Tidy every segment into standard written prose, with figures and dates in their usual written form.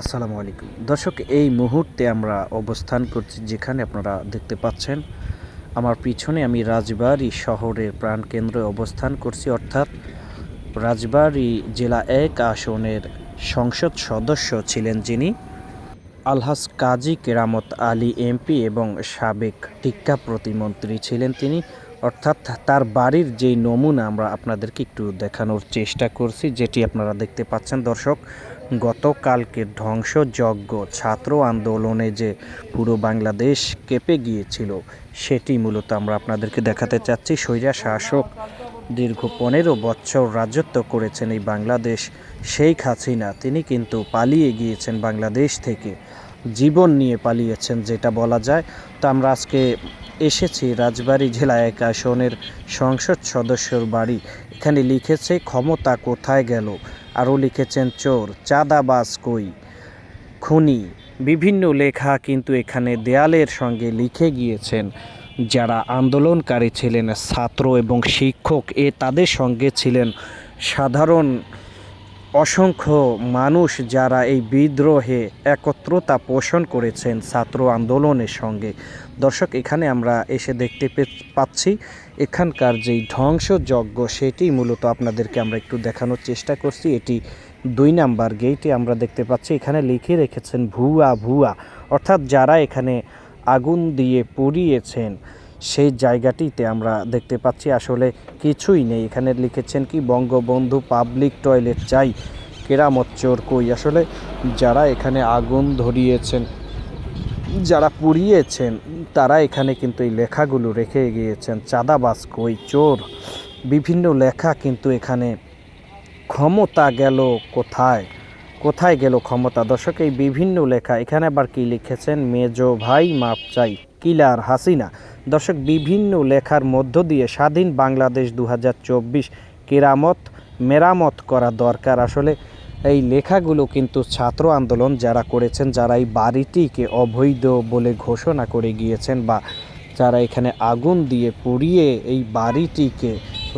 আসসালামু আলাইকুম দর্শক, এই মুহূর্তে আমরা অবস্থান করছি যেখানে আপনারা দেখতে পাচ্ছেন আমার পিছনে। আমি রাজবাড়ী শহরের প্রাণকেন্দ্রে অবস্থান করছি, অর্থাৎ রাজবাড়ী জেলা ১ আসনের সংসদ সদস্য ছিলেন যিনি, আলহাজ কাজী কেরামত আলী এমপি এবং সাবেক টিক্কা প্রতিমন্ত্রী ছিলেন তিনি। অর্থাৎ তার বাড়ির যেই নমুনা আমরা আপনাদেরকে একটু দেখানোর চেষ্টা করছি, যেটি আপনারা দেখতে পাচ্ছেন দর্শক। গতকালকে ধ্বংসযজ্ঞ ছাত্র আন্দোলনে যে পুরো বাংলাদেশ কেঁপে গিয়েছিল, সেটি মূলত আমরা আপনাদেরকে দেখাতে চাচ্ছি। স্বৈরা শাসক দীর্ঘ ১৫ বছর রাজত্ব করেছেন এই বাংলাদেশ। শেখ হাসিনা তিনি কিন্তু পালিয়ে গিয়েছেন বাংলাদেশ থেকে, জীবন নিয়ে পালিয়েছেন যেটা বলা যায়। তো আমরা আজকে এসেছি রাজবাড়ী জেলা ১ আসনের সংসদ সদস্যর বাড়ি। এখানে লিখেছে ক্ষমতা কোথায় গেল, আরও লিখেছেন চোর চাঁদাবাজ কই, খুনি, বিভিন্ন লেখা কিন্তু এখানে দেয়ালের সঙ্গে লিখে গিয়েছেন। যারা আন্দোলনকারী ছিলেন ছাত্র এবং শিক্ষক, তাদের সঙ্গে ছিলেন সাধারণ অসংখ্য মানুষ যারা এই বিদ্রোহে একত্রতা পোষণ করেছেন ছাত্র আন্দোলনের সঙ্গে। দর্শক, এখানে আমরা এসে দেখতে পাচ্ছি এখানকার যেই ধ্বংসযজ্ঞ, সেটি মূলত আপনাদেরকে আমরা একটু দেখানোর চেষ্টা করছি। এটি ২ নাম্বার গেটে আমরা দেখতে পাচ্ছি, এখানে লিখে রেখেছেন ভুয়া ভুয়া, অর্থাৎ যারা এখানে আগুন দিয়ে পুড়িয়েছেন সেই জায়গাটিতে আমরা দেখতে পাচ্ছি আসলে কিছুই নেই। এখানে লিখেছেন কি বঙ্গবন্ধু পাবলিক টয়লেট চাই, কেরামত চোর কই। আসলে যারা এখানে আগুন ধরিয়েছেন, যারা পুড়িয়েছেন, তারা এখানে কিন্তু এই লেখাগুলো রেখে গিয়েছেন। চাঁদাবাজ কই, চোর, বিভিন্ন লেখা কিন্তু এখানে। ক্ষমতা গেল কোথায়, কোথায় গেল ক্ষমতা। দর্শক, এই বিভিন্ন লেখা এখানে আবার কি লিখেছেন, মেজো ভাই মাপ চাই, কিলার হাসিনা। দর্শক, বিভিন্ন লেখার মধ্য দিয়ে স্বাধীন বাংলাদেশ ২০২৪ কেরামত মেরামত করা দরকার। আসলে এই লেখাগুলো কিন্তু ছাত্র আন্দোলন যারা করেছেন, যারা এই বাড়িটিকে অবৈধ বলে ঘোষণা করে গিয়েছেন, বা যারা এখানে আগুন দিয়ে পুড়িয়ে এই বাড়িটিকে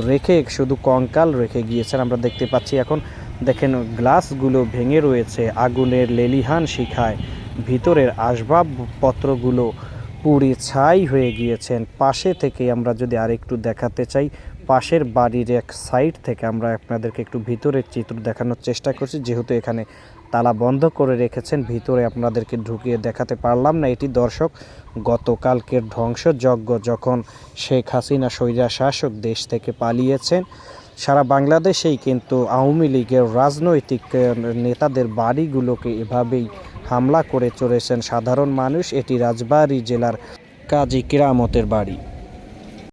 রেখে শুধু কঙ্কাল রেখে গিয়েছেন। আমরা দেখতে পাচ্ছি এখন দেখেন গ্লাসগুলো ভেঙে রয়েছে আগুনের লেলিহান শিখায়, ভিতরের আসবাবপত্রগুলো পুড়ে ছাই হয়ে গিয়েছেন। পাশে থেকে আমরা যদি আরেকটু দেখাতে চাই, পাশের বাড়ির এক সাইড থেকে আমরা আপনাদেরকে একটু ভিতরের চিত্র দেখানোর চেষ্টা করছি, যেহেতু এখানে তালা বন্ধ করে রেখেছেন, ভিতরে আপনাদেরকে ঢুকিয়ে দেখাতে পারলাম না। এটি দর্শক গতকালকের ধ্বংসযজ্ঞ, যখন শেখ হাসিনা স্বৈরা শাসক দেশ থেকে পালিয়েছেন, সারা বাংলাদেশেই কিন্তু আওয়ামী লীগের রাজনৈতিক নেতাদের বাড়িগুলোকে এভাবেই হামলা করে চলেছেন সাধারণ মানুষ। এটি রাজবাড়ী জেলার কাজী কেরামতের বাড়ি।